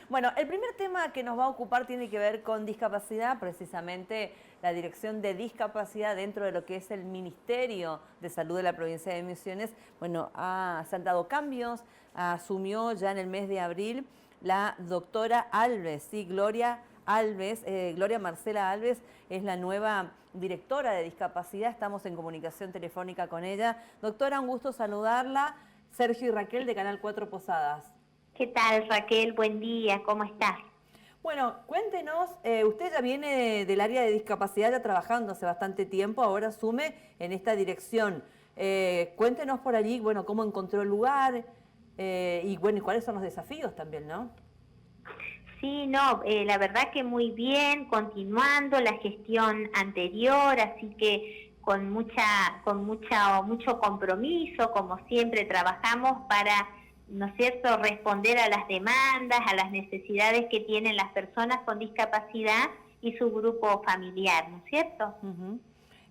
Bueno, el primer tema que nos va a ocupar tiene que ver con discapacidad, precisamente la Dirección de Discapacidad dentro de lo que es el Ministerio de Salud de la provincia de Misiones. Bueno, se han dado cambios, asumió ya en el mes de abril la doctora Alves, sí, Gloria Alves, Gloria Marcela Alves es la nueva directora de discapacidad, estamos en comunicación telefónica con ella. Doctora, un gusto saludarla. Sergio y Raquel de Canal 4 Posadas. ¿Qué tal, Raquel? Buen día, ¿cómo estás? Bueno, cuéntenos, usted ya viene del área de discapacidad ya trabajando hace bastante tiempo, ahora asume en esta dirección. Cuéntenos por allí, bueno, cómo encontró el lugar y bueno, y cuáles son los desafíos también, ¿no? Sí, no, la verdad que muy bien, continuando la gestión anterior, así que mucho compromiso, como siempre trabajamos para, ¿no es cierto?, responder a las demandas, a las necesidades que tienen las personas con discapacidad y su grupo familiar, ¿no es cierto?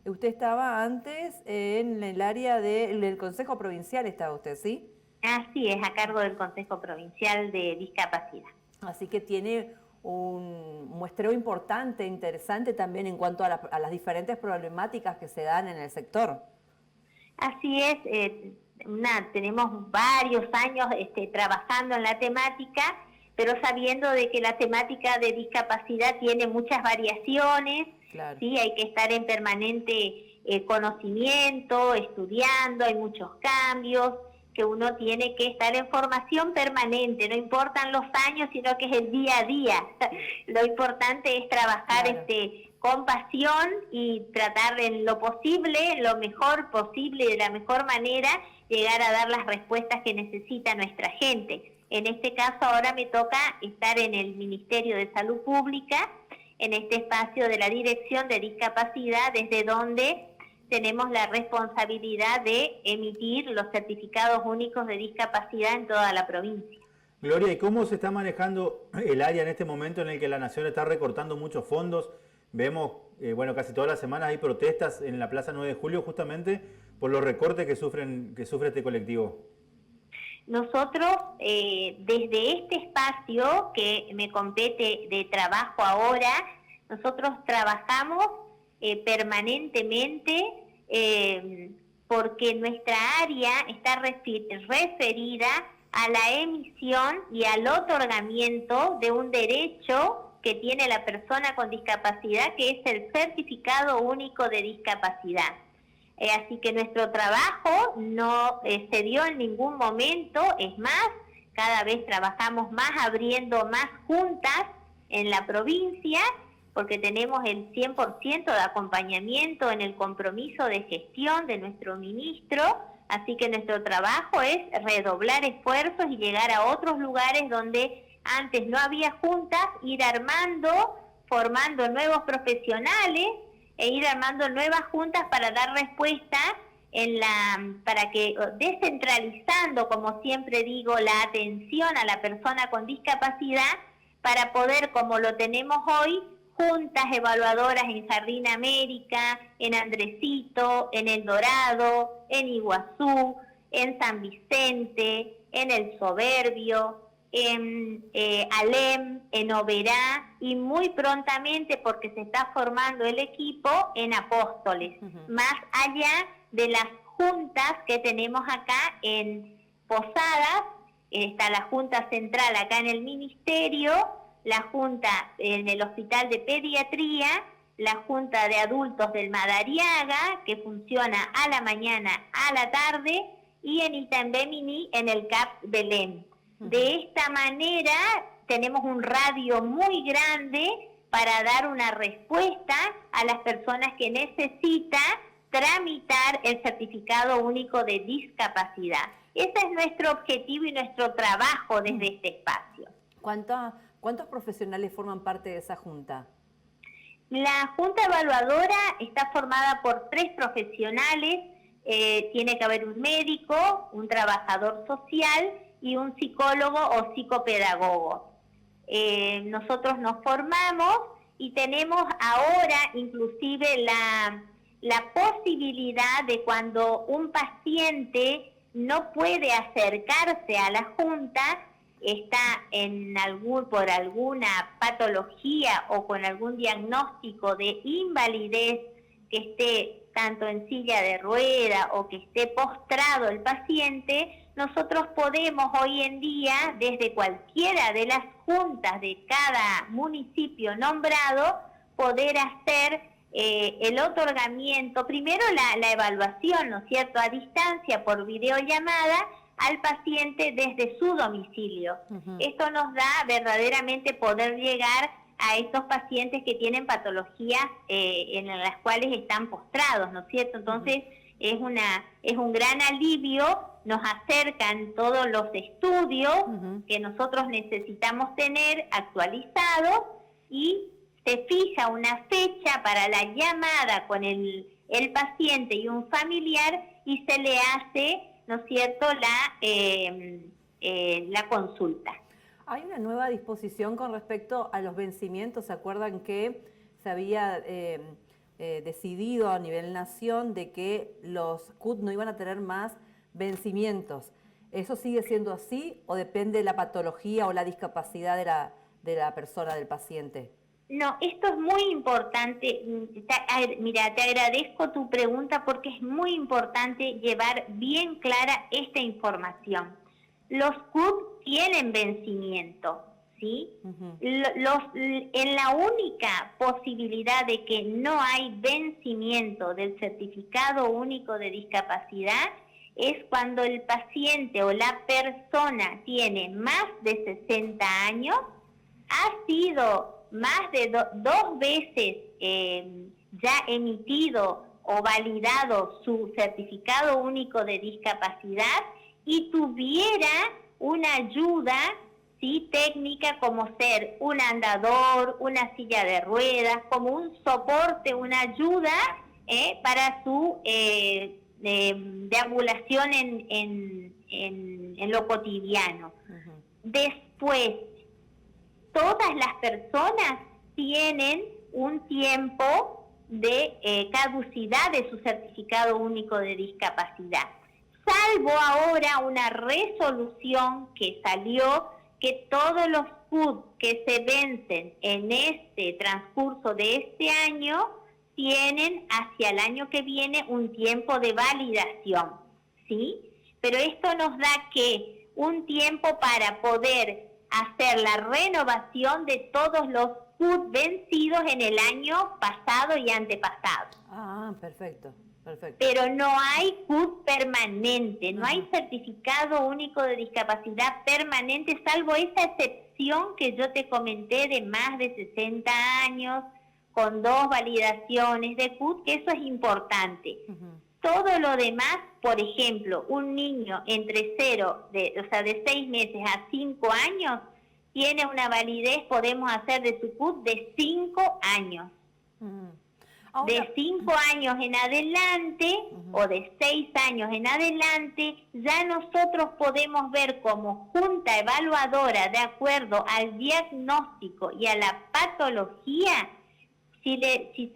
Usted estaba antes en el área del Consejo Provincial, estaba usted, ¿sí? Así es, a cargo del Consejo Provincial de Discapacidad. Así que tiene un muestreo importante, interesante también en cuanto a las diferentes problemáticas que se dan en el sector. Así es, tenemos varios años trabajando en la temática, pero sabiendo de que la temática de discapacidad tiene muchas variaciones, claro. ¿sí? Hay que estar en permanente conocimiento, estudiando, hay muchos cambios, que uno tiene que estar en formación permanente, no importan los años, sino que es el día a día. Lo importante es trabajar claro. Con pasión y tratar en lo posible, en lo mejor posible, de la mejor manera, llegar a dar las respuestas que necesita nuestra gente. En este caso ahora me toca estar en el Ministerio de Salud Pública, en este espacio de la Dirección de Discapacidad, desde donde tenemos la responsabilidad de emitir los certificados únicos de discapacidad en toda la provincia. Gloria, ¿y cómo se está manejando el área en este momento en el que la Nación está recortando muchos fondos? Vemos, bueno, casi todas las semanas hay protestas en la Plaza 9 de Julio justamente por los recortes que sufre este colectivo. Nosotros, desde este espacio que me compete de trabajo ahora, nosotros trabajamos permanentemente porque nuestra área está referida a la emisión y al otorgamiento de un derecho que tiene la persona con discapacidad, que es el Certificado Único de Discapacidad. Así que nuestro trabajo no se dio en ningún momento, es más, cada vez trabajamos más abriendo más juntas en la provincia, porque tenemos el 100% de acompañamiento en el compromiso de gestión de nuestro ministro, así que nuestro trabajo es redoblar esfuerzos y llegar a otros lugares donde antes no había juntas, ir armando, formando nuevos profesionales e ir armando nuevas juntas para dar respuesta para que descentralizando, como siempre digo, la atención a la persona con discapacidad para poder, como lo tenemos hoy, juntas evaluadoras en Jardín América, en Andresito, en El Dorado, en Iguazú, en San Vicente, en El Soberbio, en Alem, en Oberá y muy prontamente, porque se está formando el equipo, en Apóstoles, más allá de las juntas que tenemos acá en Posadas. Está la Junta Central acá en el Ministerio, la Junta en el Hospital de Pediatría, la Junta de Adultos del Madariaga, que funciona a la mañana, a la tarde, y en Itambemini, en el CAP Belén. De esta manera tenemos un radio muy grande para dar una respuesta a las personas que necesitan tramitar el certificado único de discapacidad. Ese es nuestro objetivo y nuestro trabajo desde este espacio. ¿Cuántos profesionales forman parte de esa junta? La junta evaluadora está formada por 3 profesionales, tiene que haber un médico, un trabajador social y un psicólogo o psicopedagogo. Nosotros nos formamos y tenemos ahora inclusive la posibilidad de, cuando un paciente no puede acercarse a la junta, está por alguna patología o con algún diagnóstico de invalidez, que esté tanto en silla de rueda o que esté postrado el paciente, nosotros podemos hoy en día, desde cualquiera de las juntas de cada municipio nombrado, poder hacer el otorgamiento, primero la evaluación, ¿no es cierto?, a distancia por videollamada al paciente desde su domicilio. Esto nos da verdaderamente poder llegar a estos pacientes que tienen patologías en las cuales están postrados, ¿no es cierto? Entonces es un gran alivio, nos acercan todos los estudios que nosotros necesitamos tener actualizados y se fija una fecha para la llamada con el paciente y un familiar y se le hace, ¿no es cierto?, la consulta. Hay una nueva disposición con respecto a los vencimientos. ¿Se acuerdan que se había decidido a nivel nación de que los CUT no iban a tener más vencimientos? ¿Eso sigue siendo así o depende de la patología o la discapacidad de la persona, del paciente? No, esto es muy importante. Mira, te agradezco tu pregunta porque es muy importante llevar bien clara esta información. Los CUT tienen vencimiento, ¿sí? En la única posibilidad de que no hay vencimiento del certificado único de discapacidad es cuando el paciente o la persona tiene más de 60 años, ha sido más de dos veces ya emitido o validado su certificado único de discapacidad y tuviera una ayuda, ¿sí?, técnica, como ser un andador, una silla de ruedas, como un soporte, una ayuda para su deambulación en lo cotidiano. Después, todas las personas tienen un tiempo de caducidad de su certificado único de discapacidad, salvo ahora una resolución que salió que todos los CUT que se vencen en este transcurso de este año tienen hacia el año que viene un tiempo de validación, ¿sí? Pero esto nos da que un tiempo para poder hacer la renovación de todos los CUT vencidos en el año pasado y antepasado. Ah, perfecto, perfecto. Pero no hay CUT permanente, no hay certificado único de discapacidad permanente, salvo esa excepción que yo te comenté de más de 60 años, con 2 validaciones de CUT, que eso es importante. Todo lo demás, por ejemplo, un niño entre de 6 meses a 5 años, tiene una validez, podemos hacer de su CUT de 5 años. Ahora, de 5 años en adelante o de 6 años en adelante, ya nosotros podemos ver como junta evaluadora, de acuerdo al diagnóstico y a la patología, si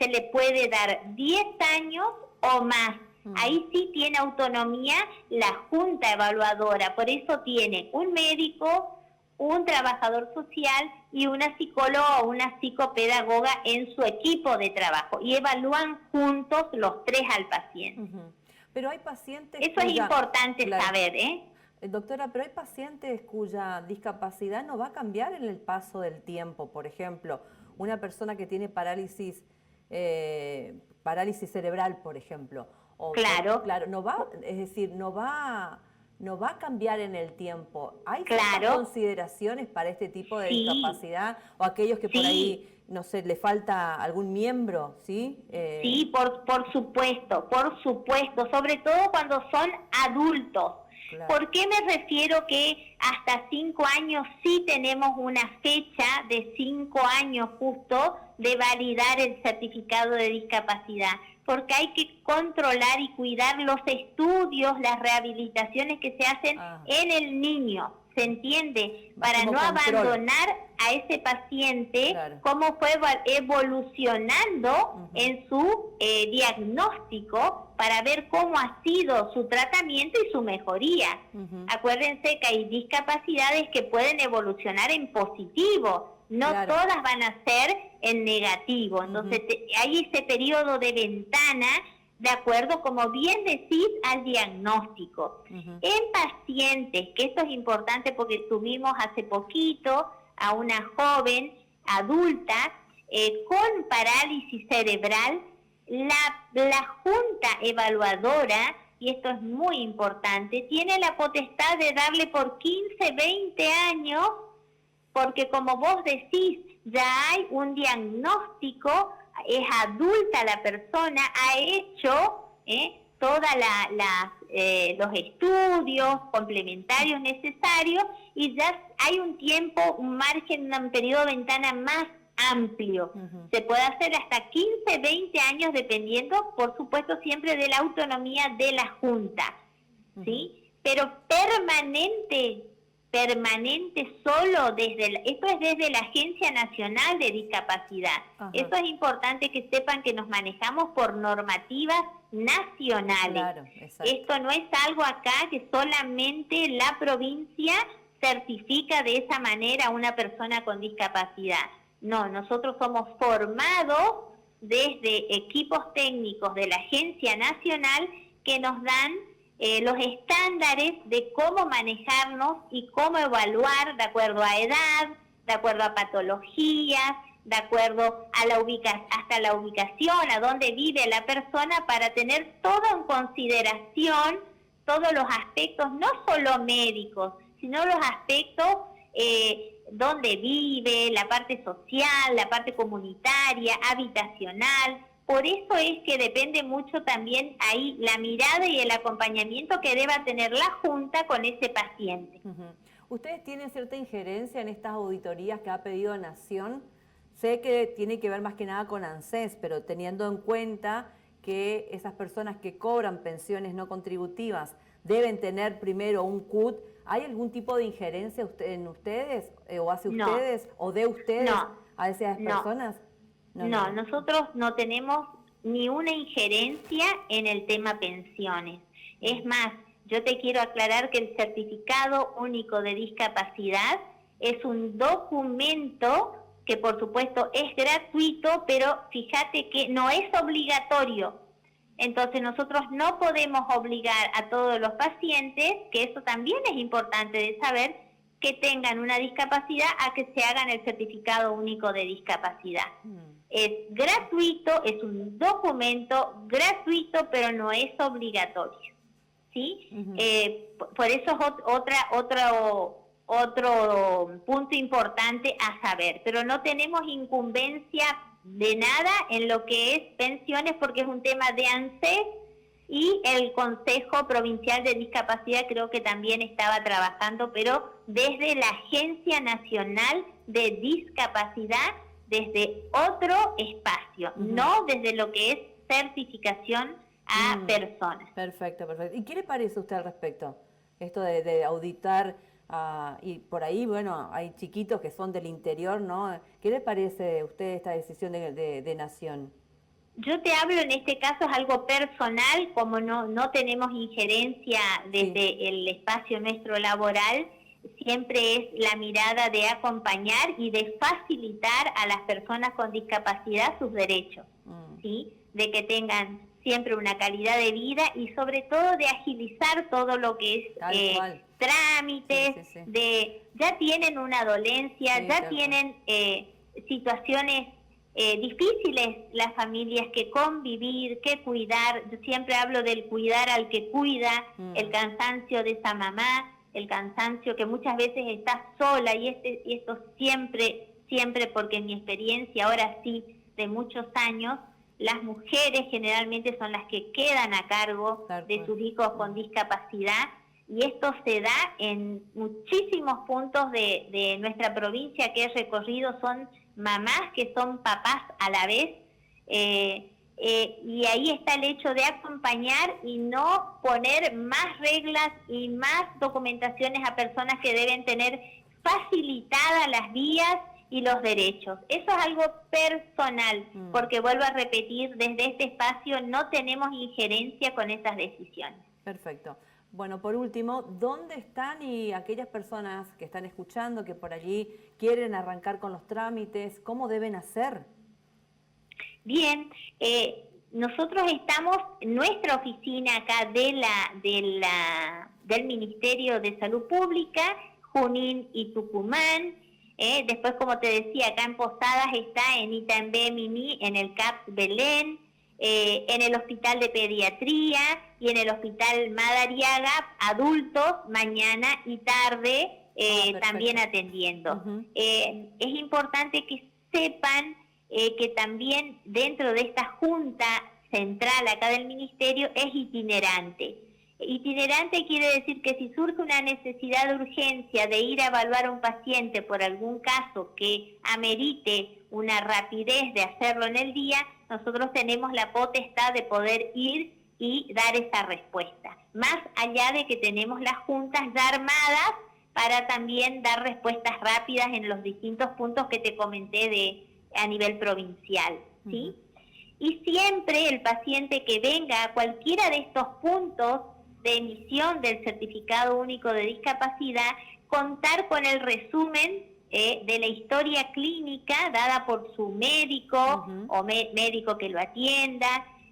se le puede dar 10 años o más. Ahí sí tiene autonomía la junta evaluadora, por eso tiene un médico, un trabajador social y una psicóloga o una psicopedagoga en su equipo de trabajo y evalúan juntos los 3 al paciente. Pero hay pacientes... Eso es importante saber, ¿eh? Doctora, pero hay pacientes cuya discapacidad no va a cambiar en el paso del tiempo. Por ejemplo, una persona que tiene parálisis cerebral, por ejemplo. Claro, no va, es decir, no va a cambiar en el tiempo. ¿Hay ciertas consideraciones para este tipo de discapacidad o aquellos que por ahí, no sé, le falta algún miembro, sí? Sí, por supuesto, sobre todo cuando son adultos. Claro. ¿Por qué me refiero que hasta 5 años sí tenemos una fecha de 5 años justo de validar el certificado de discapacidad? Porque hay que controlar y cuidar los estudios, las rehabilitaciones que se hacen en el niño. ¿se entiende? Para Como no control. abandonar a ese paciente, Claro. cómo fue evolucionando en su diagnóstico para ver cómo ha sido su tratamiento y su mejoría. Acuérdense que hay discapacidades que pueden evolucionar en positivo, no Claro. todas van a ser en negativo. Entonces hay ese periodo de ventana de acuerdo, como bien decís, al diagnóstico. En pacientes, que esto es importante porque tuvimos hace poquito a una joven adulta con parálisis cerebral, la junta evaluadora, y esto es muy importante, tiene la potestad de darle por 15, 20 años, porque como vos decís, ya hay un diagnóstico, es adulta la persona, ha hecho todos los estudios complementarios necesarios y ya hay un tiempo, un margen, un periodo de ventana más amplio. Se puede hacer hasta 15, 20 años dependiendo, por supuesto, siempre de la autonomía de la Junta, ¿sí? Pero permanente solo esto es desde la Agencia Nacional de Discapacidad. Eso es importante que sepan que nos manejamos por normativas nacionales. Claro, esto no es algo acá que solamente la provincia certifica de esa manera a una persona con discapacidad. No, nosotros somos formados desde equipos técnicos de la Agencia Nacional que nos dan los estándares de cómo manejarnos y cómo evaluar de acuerdo a edad, de acuerdo a patologías, de acuerdo a hasta la ubicación, a dónde vive la persona, para tener todo en consideración, todos los aspectos, no solo médicos, sino los aspectos dónde vive, la parte social, la parte comunitaria, habitacional. Por eso es que depende mucho también ahí la mirada y el acompañamiento que deba tener la Junta con ese paciente. ¿Ustedes tienen cierta injerencia en estas auditorías que ha pedido Nación? Sé que tiene que ver más que nada con ANSES, pero teniendo en cuenta que esas personas que cobran pensiones no contributivas deben tener primero un CUT, ¿hay algún tipo de injerencia en ustedes o hacia ustedes o de ustedes a esas personas? No, nosotros no tenemos ni una injerencia en el tema pensiones. Es más, yo te quiero aclarar que el Certificado Único de Discapacidad es un documento que por supuesto es gratuito, pero fíjate que no es obligatorio. Entonces nosotros no podemos obligar a todos los pacientes, que eso también es importante de saber, que tengan una discapacidad a que se hagan el Certificado Único de Discapacidad. Es gratuito, es un documento gratuito, pero no es obligatorio, ¿sí? Por eso es otro punto importante a saber, pero no tenemos incumbencia de nada en lo que es pensiones porque es un tema de ANSES y el Consejo Provincial de Discapacidad creo que también estaba trabajando, pero desde la Agencia Nacional de Discapacidad, desde otro espacio, no desde lo que es certificación a personas. Perfecto, perfecto. ¿Y qué le parece a usted al respecto? Esto de auditar, y por ahí, bueno, hay chiquitos que son del interior, ¿no? ¿Qué le parece a usted esta decisión de Nación? Yo te hablo en este caso, es algo personal, como no tenemos injerencia desde el espacio nuestro laboral, siempre es la mirada de acompañar y de facilitar a las personas con discapacidad sus derechos, ¿sí? De que tengan siempre una calidad de vida y sobre todo de agilizar todo lo que es trámites, ya tienen una dolencia, ya tienen situaciones difíciles las familias que convivir, que cuidar. Yo siempre hablo del cuidar al que cuida, el cansancio de esa mamá, el cansancio que muchas veces está sola y esto siempre porque en mi experiencia ahora sí de muchos años, las mujeres generalmente son las que quedan a cargo de sus hijos con discapacidad y esto se da en muchísimos puntos de nuestra provincia que he recorrido, son mamás que son papás a la vez y ahí está el hecho de acompañar y no poner más reglas y más documentaciones a personas que deben tener facilitadas las vías y los derechos. Eso es algo personal, porque vuelvo a repetir, desde este espacio no tenemos injerencia con esas decisiones. Perfecto. Bueno, por último, ¿dónde están y aquellas personas que están escuchando, que por allí quieren arrancar con los trámites, cómo deben hacer? Bien, nosotros estamos, nuestra oficina acá del Ministerio de Salud Pública, Junín y Tucumán. Después, como te decía, acá en Posadas está en Itambé, Mimí, en el CAPS Belén, en el Hospital de Pediatría y en el Hospital Madariaga, adultos, mañana y tarde, también atendiendo. Es importante que sepan que también dentro de esta junta central acá del Ministerio es itinerante. Itinerante quiere decir que si surge una necesidad de urgencia de ir a evaluar a un paciente por algún caso que amerite una rapidez de hacerlo en el día, nosotros tenemos la potestad de poder ir y dar esa respuesta. Más allá de que tenemos las juntas ya armadas para también dar respuestas rápidas en los distintos puntos que te comenté a nivel provincial, ¿sí? Y siempre el paciente que venga a cualquiera de estos puntos de emisión del Certificado Único de Discapacidad, contar con el resumen de la historia clínica dada por su médico o médico que lo atienda,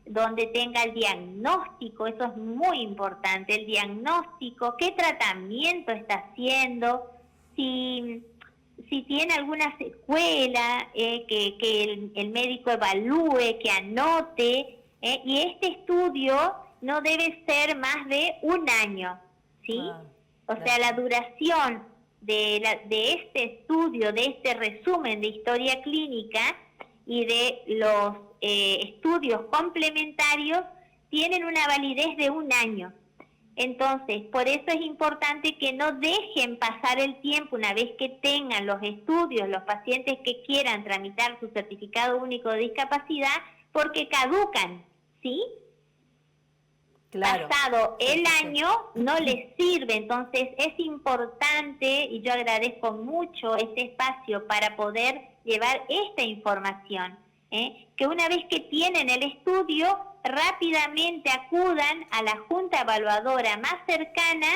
donde tenga el diagnóstico, eso es muy importante, el diagnóstico, qué tratamiento está haciendo, si tiene alguna secuela, que el médico evalúe, que anote, y este estudio no debe ser más de 1 año, ¿sí? O sea, la duración de este estudio, de este resumen de historia clínica y de los estudios complementarios tienen una validez de 1 año. Entonces, por eso es importante que no dejen pasar el tiempo una vez que tengan los estudios, los pacientes que quieran tramitar su certificado único de discapacidad, porque caducan, ¿sí? Claro. Pasado el año no les sirve, entonces es importante, y yo agradezco mucho este espacio para poder llevar esta información, que una vez que tienen el estudio, rápidamente acudan a la junta evaluadora más cercana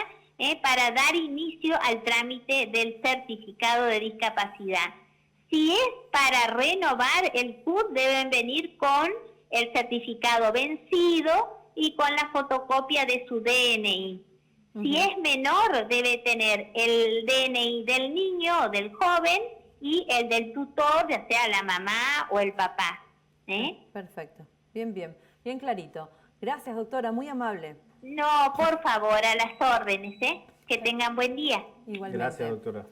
para dar inicio al trámite del certificado de discapacidad. Si es para renovar el CUD, deben venir con el certificado vencido y con la fotocopia de su DNI. Si es menor, debe tener el DNI del niño o del joven y el del tutor, ya sea la mamá o el papá. Perfecto, bien clarito. Gracias, doctora, muy amable. No, por favor, a las órdenes, que tengan buen día. Igualmente. Gracias, doctora.